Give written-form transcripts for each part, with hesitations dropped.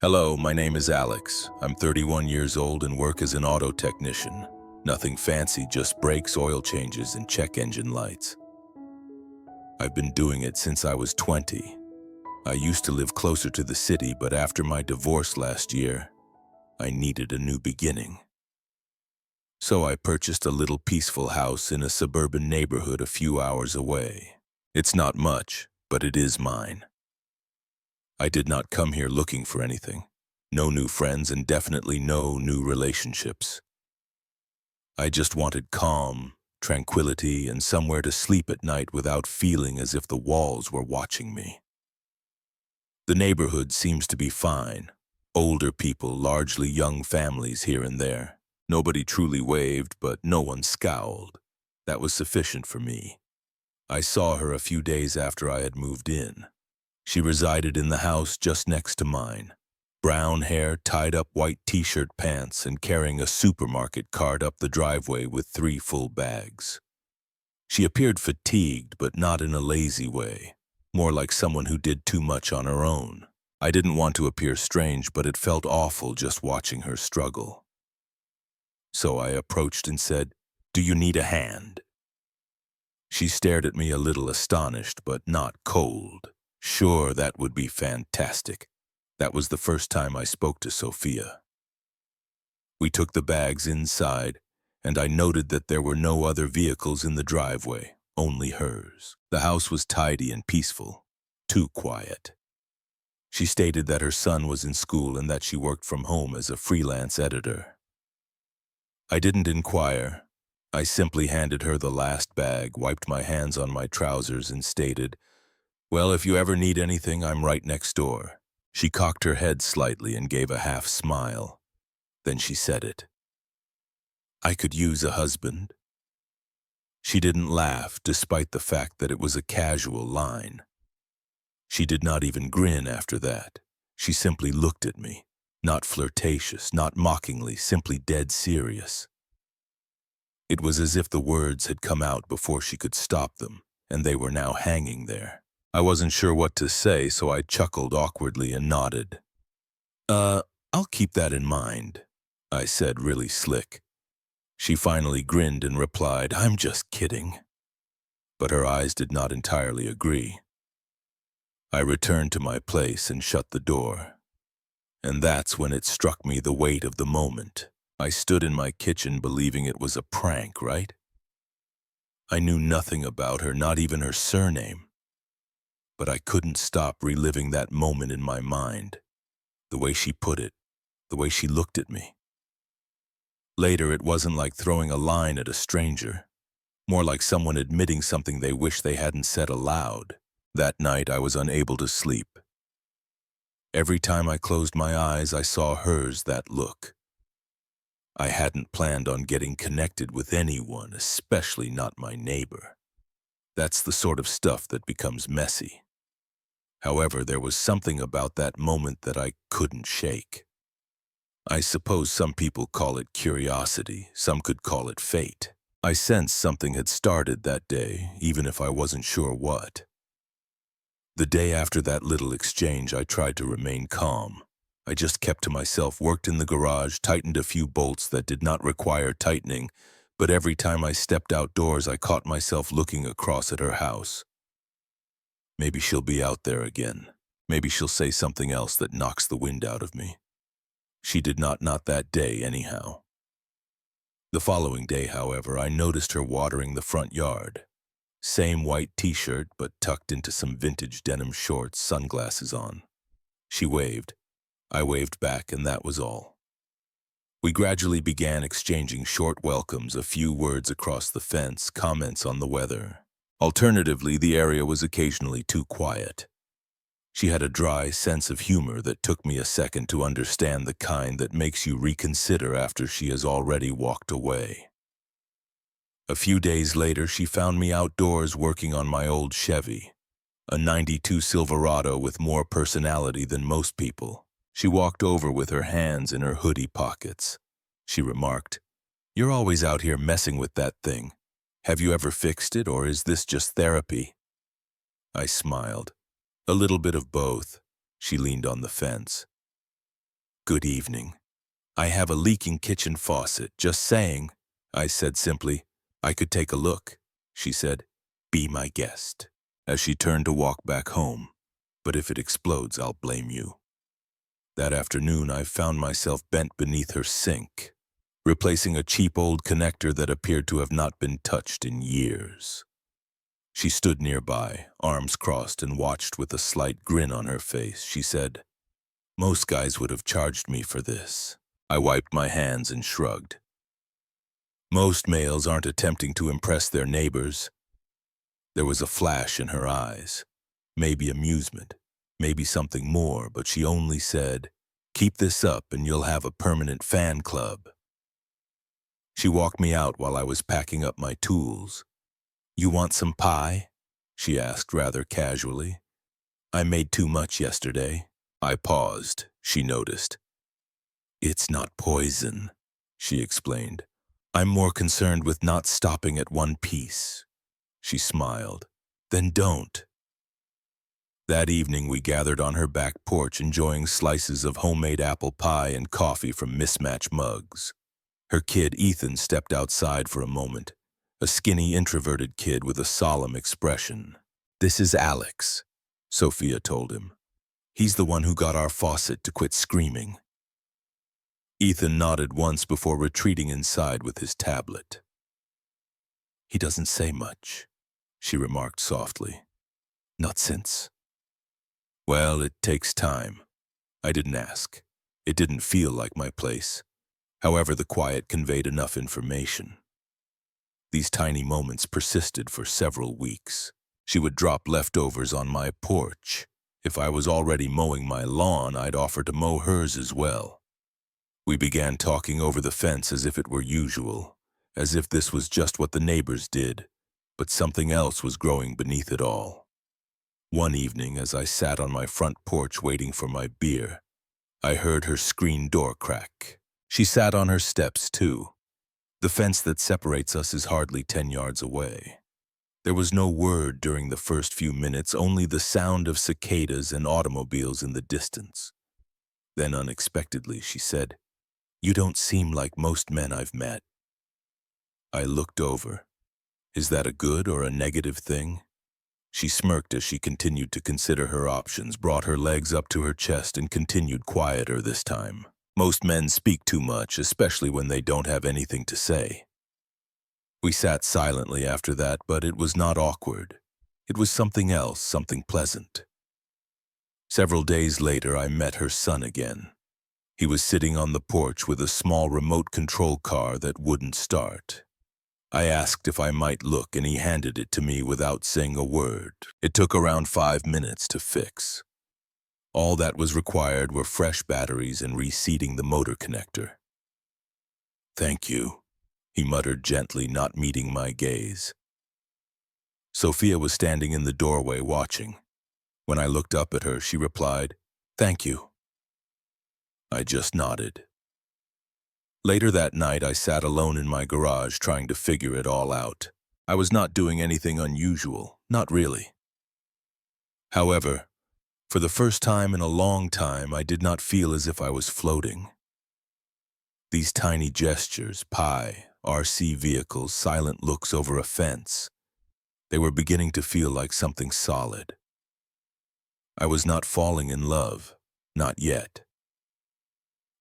Hello, my name is Alex. I'm 31 years old and work as an auto technician. Nothing fancy, just brakes, oil changes, and check engine lights. I've been doing it since I was 20. I used to live closer to the city, but after my divorce last year, I needed a new beginning. So I purchased a little peaceful house in a suburban neighborhood a few hours away. It's not much, but it is mine. I did not come here looking for anything. No new friends and definitely no new relationships. I just wanted calm, tranquility, and somewhere to sleep at night without feeling as if the walls were watching me. The neighborhood seems to be fine. Older people, largely young families here and there. Nobody truly waved, but no one scowled. That was sufficient for me. I saw her a few days after I had moved in. She resided in the house just next to mine. Brown hair, tied up white t-shirt pants, and carrying a supermarket cart up the driveway with 3 full bags. She appeared fatigued, but not in a lazy way, more like someone who did too much on her own. I didn't want to appear strange, but it felt awful just watching her struggle. So I approached and said, "Do you need a hand?" She stared at me a little astonished, but not cold. Sure, that would be fantastic. That was the first time I spoke to Sophia. We took the bags inside, and I noted that there were no other vehicles in the driveway, only hers. The house was tidy and peaceful, too quiet. She stated that her son was in school and that she worked from home as a freelance editor. I didn't inquire. I simply handed her the last bag, wiped my hands on my trousers, and stated, "Well, if you ever need anything, I'm right next door." She cocked her head slightly and gave a half smile. Then she said it. "I could use a husband." She didn't laugh, despite the fact that it was a casual line. She did not even grin after that. She simply looked at me, not flirtatious, not mockingly, simply dead serious. It was as if the words had come out before she could stop them, and they were now hanging there. I wasn't sure what to say, so I chuckled awkwardly and nodded. I'll keep that in mind," I said, really slick. She finally grinned and replied, "I'm just kidding." But her eyes did not entirely agree. I returned to my place and shut the door. And that's when it struck me, the weight of the moment. I stood in my kitchen believing it was a prank, right? I knew nothing about her, not even her surname. But I couldn't stop reliving that moment in my mind. The way she put it, the way she looked at me. Later, it wasn't like throwing a line at a stranger, more like someone admitting something they wish they hadn't said aloud. That night, I was unable to sleep. Every time I closed my eyes, I saw hers, that look. I hadn't planned on getting connected with anyone, especially not my neighbor. That's the sort of stuff that becomes messy. However, there was something about that moment that I couldn't shake. I suppose some people call it curiosity, some could call it fate. I sensed something had started that day, even if I wasn't sure what. The day after that little exchange, I tried to remain calm. I just kept to myself, worked in the garage, tightened a few bolts that did not require tightening, but every time I stepped outdoors, I caught myself looking across at her house. Maybe she'll be out there again. Maybe she'll say something else that knocks the wind out of me. She did not that day, anyhow. The following day, however, I noticed her watering the front yard. Same white t-shirt, but tucked into some vintage denim shorts, sunglasses on. She waved. I waved back, and that was all. We gradually began exchanging short welcomes, a few words across the fence, comments on the weather. Alternatively, the area was occasionally too quiet. She had a dry sense of humor that took me a second to understand, the kind that makes you reconsider after she has already walked away. A few days later, she found me outdoors working on my old Chevy, a '92 Silverado with more personality than most people. She walked over with her hands in her hoodie pockets. She remarked, "You're always out here messing with that thing. Have you ever fixed it, or is this just therapy?" I smiled. "A little bit of both." She leaned on the fence. Good evening. I have a leaking kitchen faucet, just saying. I said simply. I could take a look. She said, be my guest. As she turned to walk back home. But if it explodes, I'll blame you. That afternoon, I found myself bent beneath her sink, replacing a cheap old connector that appeared to have not been touched in years. She stood nearby, arms crossed, and watched with a slight grin on her face. She said, most guys would have charged me for this. I wiped my hands and shrugged. Most males aren't attempting to impress their neighbors. There was a flash in her eyes, maybe amusement, maybe something more, but she only said, keep this up and you'll have a permanent fan club. She walked me out while I was packing up my tools. You want some pie? She asked rather casually. I made too much yesterday. I paused. She noticed. It's not poison, she explained. I'm more concerned with not stopping at one piece. She smiled. Then don't. That evening we gathered on her back porch enjoying slices of homemade apple pie and coffee from mismatched mugs. Her kid Ethan stepped outside for a moment, a skinny introverted kid with a solemn expression. This is Alex, Sophia told him. He's the one who got our faucet to quit screaming. Ethan nodded once before retreating inside with his tablet. He doesn't say much, she remarked softly. Not since. Well, it takes time. I didn't ask. It didn't feel like my place. However, the quiet conveyed enough information. These tiny moments persisted for several weeks. She would drop leftovers on my porch. If I was already mowing my lawn, I'd offer to mow hers as well. We began talking over the fence as if it were usual, as if this was just what the neighbors did, but something else was growing beneath it all. One evening, as I sat on my front porch waiting for my beer, I heard her screen door crack. She sat on her steps, too. The fence that separates us is hardly 10 yards away. There was no word during the first few minutes, only the sound of cicadas and automobiles in the distance. Then unexpectedly she said, You don't seem like most men I've met. I looked over. Is that a good or a negative thing? She smirked as she continued to consider her options, brought her legs up to her chest, and continued quieter this time. Most men speak too much, especially when they don't have anything to say. We sat silently after that, but it was not awkward. It was something else, something pleasant. Several days later, I met her son again. He was sitting on the porch with a small remote control car that wouldn't start. I asked if I might look, and he handed it to me without saying a word. It took around 5 minutes to fix. All that was required were fresh batteries and reseating the motor connector. Thank you, he muttered gently, not meeting my gaze. Sophia was standing in the doorway watching. When I looked up at her, she replied, Thank you. I just nodded. Later that night, I sat alone in my garage trying to figure it all out. I was not doing anything unusual, not really. However, for the first time in a long time, I did not feel as if I was floating. These tiny gestures, pie, RC vehicles, silent looks over a fence, they were beginning to feel like something solid. I was not falling in love, not yet.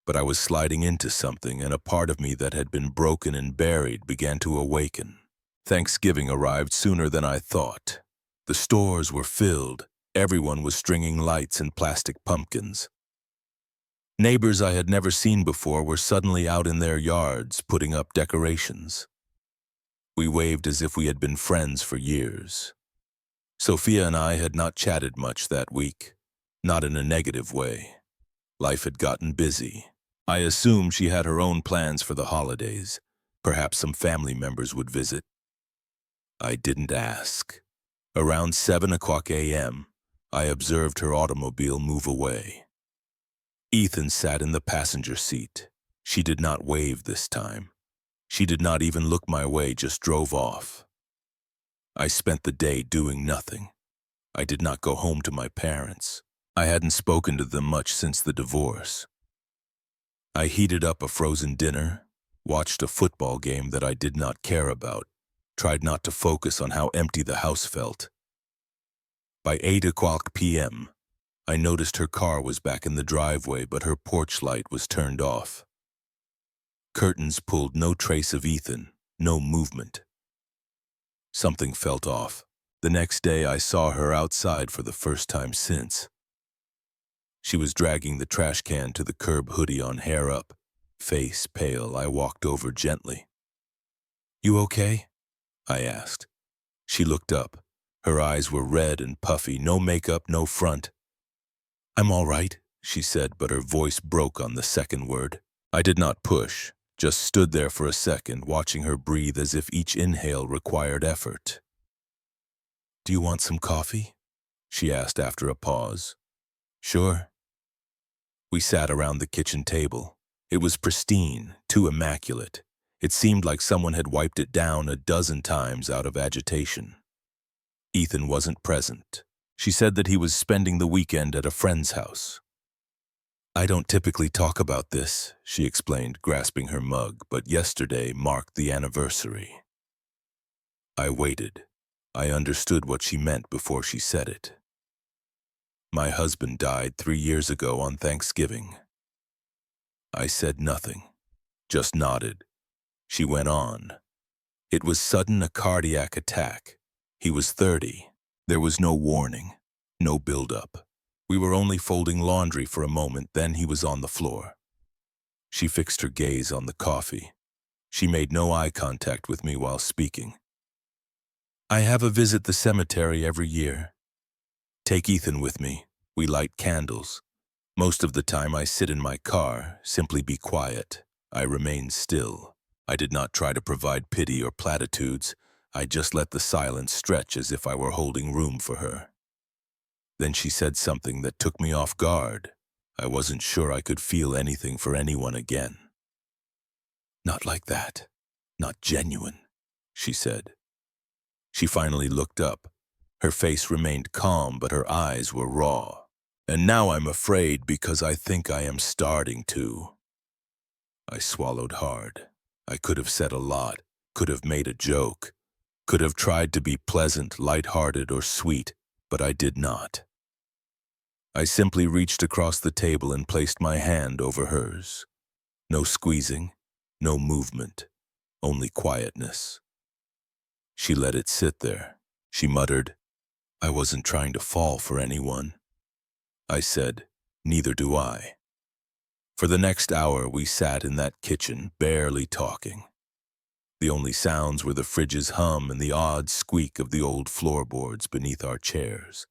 But I was sliding into something, and a part of me that had been broken and buried began to awaken. Thanksgiving arrived sooner than I thought. The stores were filled. Everyone was stringing lights and plastic pumpkins. Neighbors I had never seen before were suddenly out in their yards putting up decorations. We waved as if we had been friends for years. Sophia and I had not chatted much that week, not in a negative way. Life had gotten busy. I assumed she had her own plans for the holidays. Perhaps some family members would visit. I didn't ask. Around 7:00 a.m., I observed her automobile move away. Ethan sat in the passenger seat. She did not wave this time. She did not even look my way, just drove off. I spent the day doing nothing. I did not go home to my parents. I hadn't spoken to them much since the divorce. I heated up a frozen dinner, watched a football game that I did not care about, tried not to focus on how empty the house felt. By 8 o'clock p.m., I noticed her car was back in the driveway, but her porch light was turned off. Curtains pulled, no trace of Ethan, no movement. Something felt off. The next day I saw her outside for the first time since. She was dragging the trash can to the curb, hoodie on, hair up, face pale. I walked over gently. "You okay?" I asked. She looked up. Her eyes were red and puffy, no makeup, no front. "I'm all right," she said, but her voice broke on the second word. I did not push, just stood there for a second, watching her breathe as if each inhale required effort. "Do you want some coffee?" she asked after a pause. "Sure." We sat around the kitchen table. It was pristine, too immaculate. It seemed like someone had wiped it down a dozen times out of agitation. Ethan wasn't present. She said that he was spending the weekend at a friend's house. "I don't typically talk about this," she explained, grasping her mug, "but yesterday marked the anniversary." I waited. I understood what she meant before she said it. "My husband died 3 years ago on Thanksgiving." I said nothing, just nodded. She went on. "It was sudden, a cardiac attack. He was 30. There was no warning, no build-up. We were only folding laundry for a moment, then he was on the floor." She fixed her gaze on the coffee. She made no eye contact with me while speaking. "I have a visit the cemetery every year. Take Ethan with me. We light candles. Most of the time I sit in my car, simply be quiet. I remain still. I did not try to provide pity or platitudes. I just let the silence stretch as if I were holding room for her." Then she said something that took me off guard. I wasn't sure I could feel anything for anyone again. "Not like that. Not genuine," she said. She finally looked up. Her face remained calm, but her eyes were raw. "And now I'm afraid because I think I am starting to." I swallowed hard. I could have said a lot, could have made a joke, could have tried to be pleasant, light-hearted, or sweet, but I did not. I simply reached across the table and placed my hand over hers. No squeezing, no movement, only quietness. She let it sit there. She muttered, "I wasn't trying to fall for anyone." I said, "Neither do I." For the next hour we sat in that kitchen, barely talking. The only sounds were the fridge's hum and the odd squeak of the old floorboards beneath our chairs.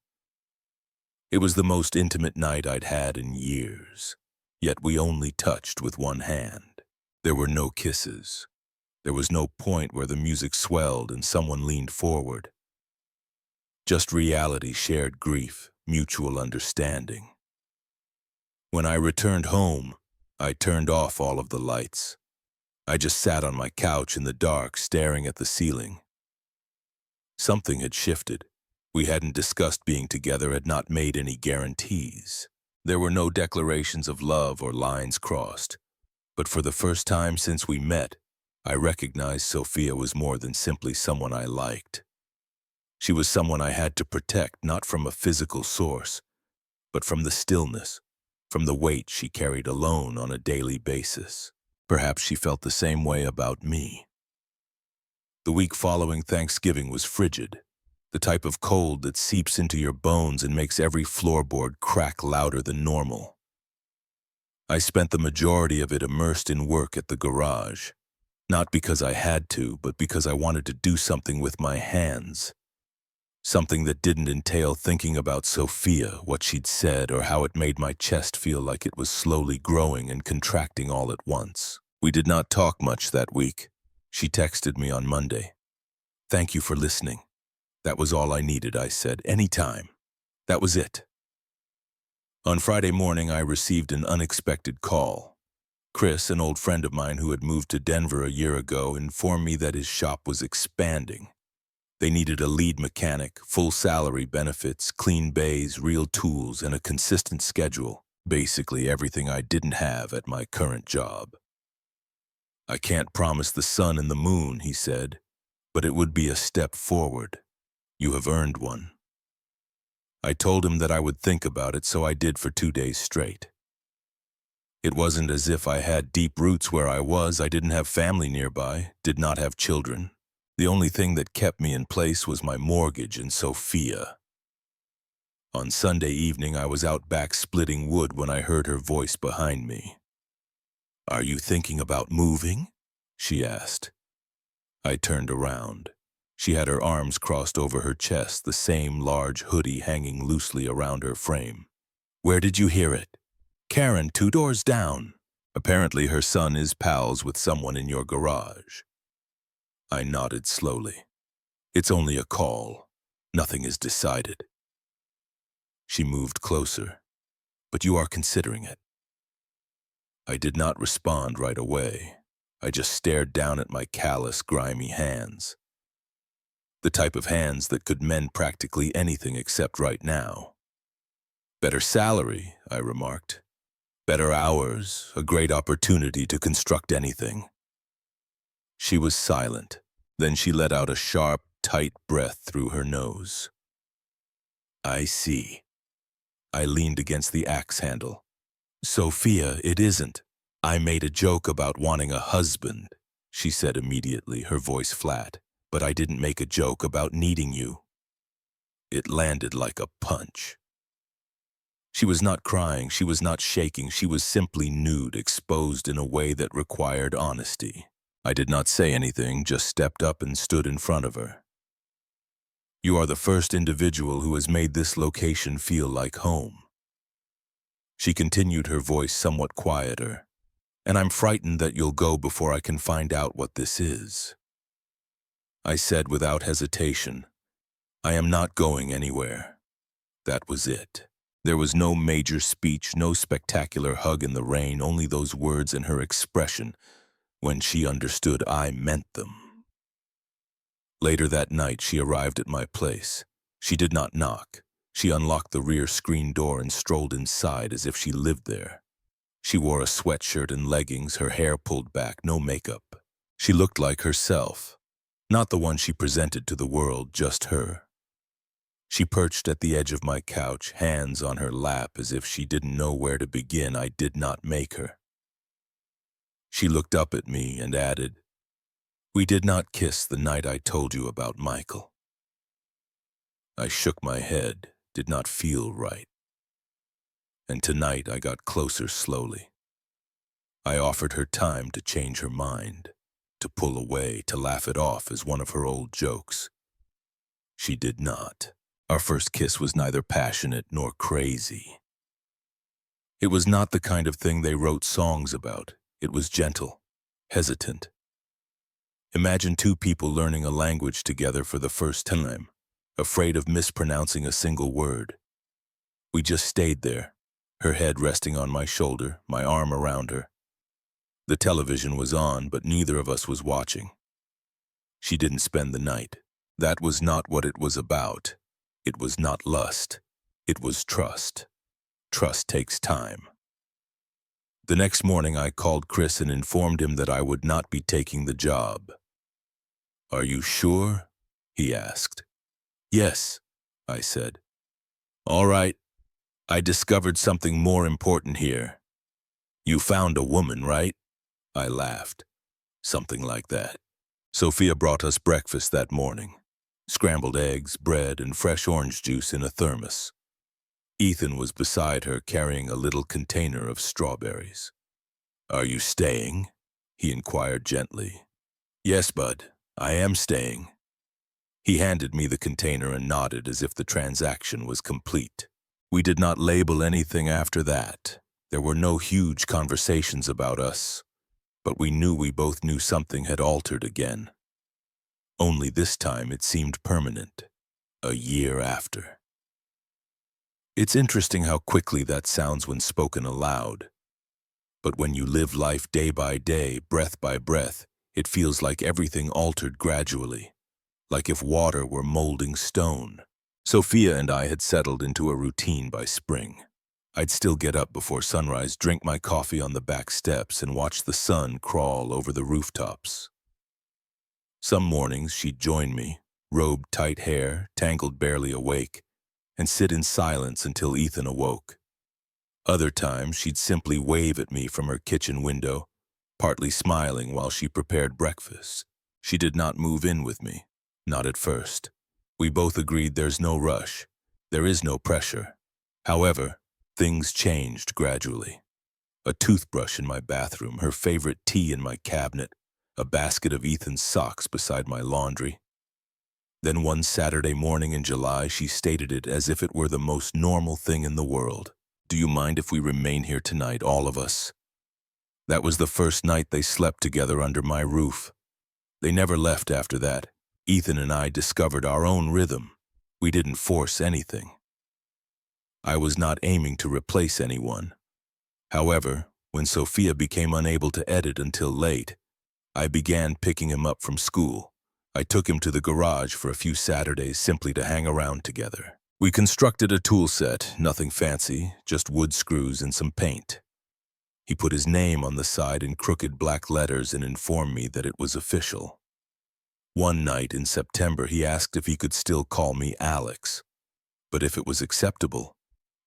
It was the most intimate night I'd had in years, yet we only touched with one hand. There were no kisses. There was no point where the music swelled and someone leaned forward. Just reality, shared grief, mutual understanding. When I returned home, I turned off all of the lights. I just sat on my couch in the dark, staring at the ceiling. Something had shifted. We hadn't discussed being together, had not made any guarantees. There were no declarations of love or lines crossed. But for the first time since we met, I recognized Sophia was more than simply someone I liked. She was someone I had to protect, not from a physical source, but from the stillness, from the weight she carried alone on a daily basis. Perhaps she felt the same way about me. The week following Thanksgiving was frigid, the type of cold that seeps into your bones and makes every floorboard crack louder than normal. I spent the majority of it immersed in work at the garage, not because I had to, but because I wanted to do something with my hands. Something that didn't entail thinking about Sophia, what she'd said, or how it made my chest feel like it was slowly growing and contracting all at once. We did not talk much that week. She texted me on Monday. "Thank you for listening. That was all I needed," I said. "Anytime." That was it. On Friday morning, I received an unexpected call. Chris, an old friend of mine who had moved to Denver a year ago, informed me that his shop was expanding. They needed a lead mechanic, full salary, benefits, clean bays, real tools, and a consistent schedule. Basically everything I didn't have at my current job. I can't promise the sun and the moon, he said, but it would be a step forward. You have earned one. I told him that I would think about it, so I did for 2 days straight. It wasn't as if I had deep roots where I was. I didn't have family nearby, did not have children. The only thing that kept me in place was my mortgage and Sophia. On Sunday evening, I was out back splitting wood when I heard her voice behind me. "Are you thinking about moving?" she asked. I turned around. She had her arms crossed over her chest, the same large hoodie hanging loosely around her frame. "Where did you hear it?" "Karen, 2 doors down. Apparently her son is pals with someone in your garage." I nodded slowly. "It's only a call. Nothing is decided." She moved closer. "But you are considering it." I did not respond right away. I just stared down at my callous, grimy hands. The type of hands that could mend practically anything except right now. "Better salary," I remarked. "Better hours, a great opportunity to construct anything." She was silent. Then she let out a sharp, tight breath through her nose. "I see." I leaned against the axe handle. "Sophia, it isn't. I made a joke about wanting a husband," she said immediately, her voice flat. "But I didn't make a joke about needing you." It landed like a punch. She was not crying, she was not shaking, she was simply nude, exposed in a way that required honesty. I did not say anything, just stepped up and stood in front of her. "You are the first individual who has made this location feel like home." She continued, her voice somewhat quieter. "And I'm frightened that you'll go before I can find out what this is." I said without hesitation, "I am not going anywhere." That was it. There was no major speech, no spectacular hug in the rain, only those words and her expression when she understood I meant them. Later that night, she arrived at my place. She did not knock. She unlocked the rear screen door and strolled inside as if she lived there. She wore a sweatshirt and leggings, her hair pulled back, no makeup. She looked like herself, not the one she presented to the world, just her. She perched at the edge of my couch, hands on her lap as if she didn't know where to begin. I did not make her. She looked up at me and added, "We did not kiss the night I told you about Michael." I shook my head, did not feel right. And tonight I got closer slowly. I offered her time to change her mind, to pull away, to laugh it off as one of her old jokes. She did not. Our first kiss was neither passionate nor crazy. It was not the kind of thing they wrote songs about. It was gentle, hesitant. Imagine 2 people learning a language together for the first time, afraid of mispronouncing a single word. We just stayed there, her head resting on my shoulder, my arm around her. The television was on, but neither of us was watching. She didn't spend the night. That was not what it was about. It was not lust. It was trust. Trust takes time. The next morning, I called Chris and informed him that I would not be taking the job. "Are you sure?" he asked. "Yes," I said. "All right. I discovered something more important here. You found a woman, right?" I laughed. "Something like that." Sophia brought us breakfast that morning. Scrambled eggs, bread, and fresh orange juice in a thermos. Ethan was beside her, carrying a little container of strawberries. "Are you staying?" he inquired gently. "Yes, bud, I am staying." He handed me the container and nodded as if the transaction was complete. We did not label anything after that. There were no huge conversations about us, but we both knew something had altered again. Only this time it seemed permanent, a year after. It's interesting how quickly that sounds when spoken aloud. But when you live life day by day, breath by breath, it feels like everything altered gradually, like if water were molding stone. Sophia and I had settled into a routine by spring. I'd still get up before sunrise, drink my coffee on the back steps, and watch the sun crawl over the rooftops. Some mornings she'd join me, robed tight hair, tangled barely awake, and sit in silence until Ethan awoke. Other times she'd simply wave at me from her kitchen window, partly smiling while she prepared breakfast. She did not move in with me, not at first. We both agreed there's no rush, there is no pressure. However, things changed gradually. A toothbrush in my bathroom, her favorite tea in my cabinet, a basket of Ethan's socks beside my laundry. Then one Saturday morning in July, she stated it as if it were the most normal thing in the world. "Do you mind if we remain here tonight, all of us?" That was the first night they slept together under my roof. They never left after that. Ethan and I discovered our own rhythm. We didn't force anything. I was not aiming to replace anyone. However, when Sophia became unable to edit until late, I began picking him up from school. I took him to the garage for a few Saturdays simply to hang around together. We constructed a tool set, nothing fancy, just wood screws and some paint. He put his name on the side in crooked black letters and informed me that it was official. One night in September, he asked if he could still call me Alex, but if it was acceptable,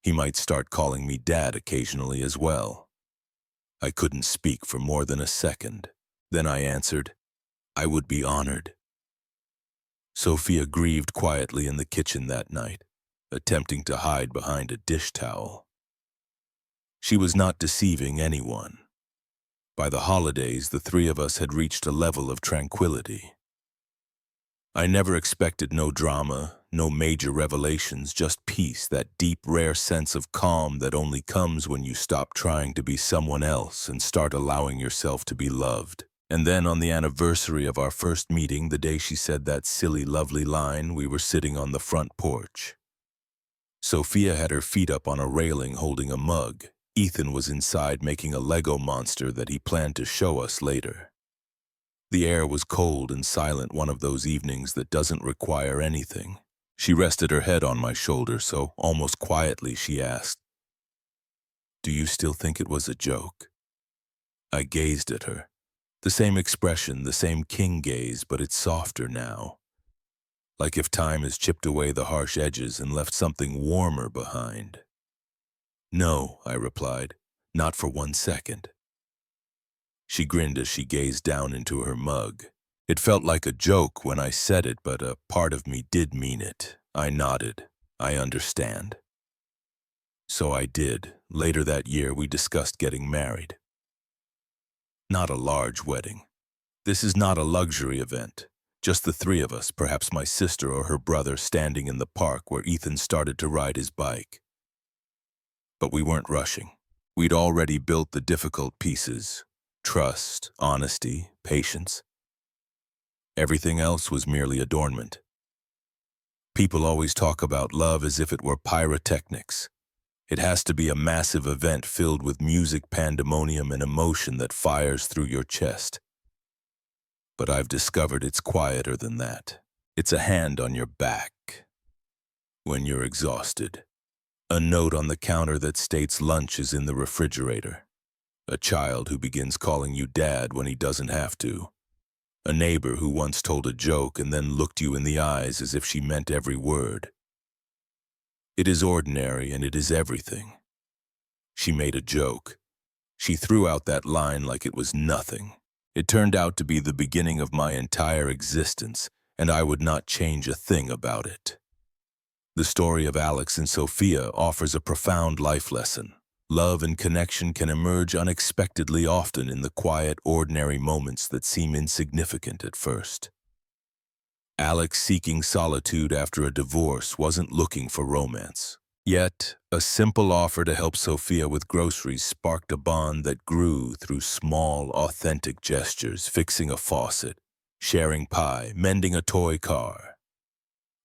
he might start calling me Dad occasionally as well. I couldn't speak for more than a second. Then I answered, "I would be honored." Sophia grieved quietly in the kitchen that night, attempting to hide behind a dish towel. She was not deceiving anyone. By the holidays, the three of us had reached a level of tranquility. I never expected no drama, no major revelations, just peace, that deep, rare sense of calm that only comes when you stop trying to be someone else and start allowing yourself to be loved. And then on the anniversary of our first meeting, the day she said that silly, lovely line, we were sitting on the front porch. Sophia had her feet up on a railing holding a mug. Ethan was inside making a Lego monster that he planned to show us later. The air was cold and silent, one of those evenings that doesn't require anything. She rested her head on my shoulder, so almost quietly she asked, "Do you still think it was a joke?" I gazed at her. The same expression, the same king gaze, but it's softer now. Like if time has chipped away the harsh edges and left something warmer behind. "No," I replied, "not for 1 second." She grinned as she gazed down into her mug. It felt like a joke when I said it, but a part of me did mean it. I nodded. "I understand." So I did. Later that year, we discussed getting married. Not a large wedding. This is not a luxury event. Just the three of us, perhaps my sister or her brother, standing in the park where Ethan started to ride his bike. But we weren't rushing. We'd already built the difficult pieces: trust, honesty, patience. Everything else was merely adornment. People always talk about love as if it were pyrotechnics. It has to be a massive event filled with music, pandemonium, and emotion that fires through your chest. But I've discovered it's quieter than that. It's a hand on your back when you're exhausted. A note on the counter that states lunch is in the refrigerator. A child who begins calling you Dad when he doesn't have to. A neighbor who once told a joke and then looked you in the eyes as if she meant every word. It is ordinary and it is everything. She made a joke. She threw out that line like it was nothing. It turned out to be the beginning of my entire existence, and I would not change a thing about it. The story of Alex and Sophia offers a profound life lesson. Love and connection can emerge unexpectedly, often in the quiet, ordinary moments that seem insignificant at first. Alex, seeking solitude after a divorce, wasn't looking for romance. Yet, a simple offer to help Sophia with groceries sparked a bond that grew through small, authentic gestures: fixing a faucet, sharing pie, mending a toy car.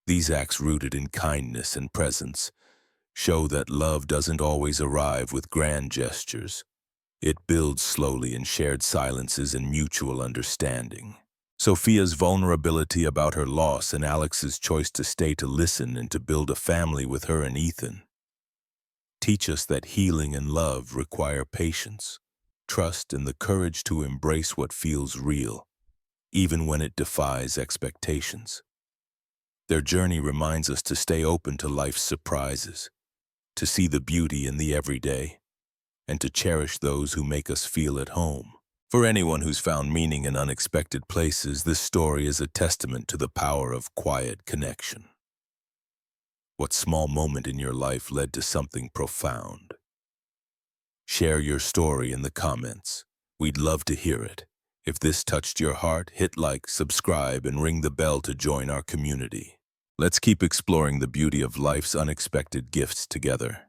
These acts, rooted in kindness and presence, show that love doesn't always arrive with grand gestures. It builds slowly in shared silences and mutual understanding. Sophia's vulnerability about her loss and Alex's choice to stay to listen and to build a family with her and Ethan teach us that healing and love require patience, trust, and the courage to embrace what feels real, even when it defies expectations. Their journey reminds us to stay open to life's surprises, to see the beauty in the everyday, and to cherish those who make us feel at home. For anyone who's found meaning in unexpected places, this story is a testament to the power of quiet connection. What small moment in your life led to something profound? Share your story in the comments. We'd love to hear it. If this touched your heart, hit like, subscribe, and ring the bell to join our community. Let's keep exploring the beauty of life's unexpected gifts together.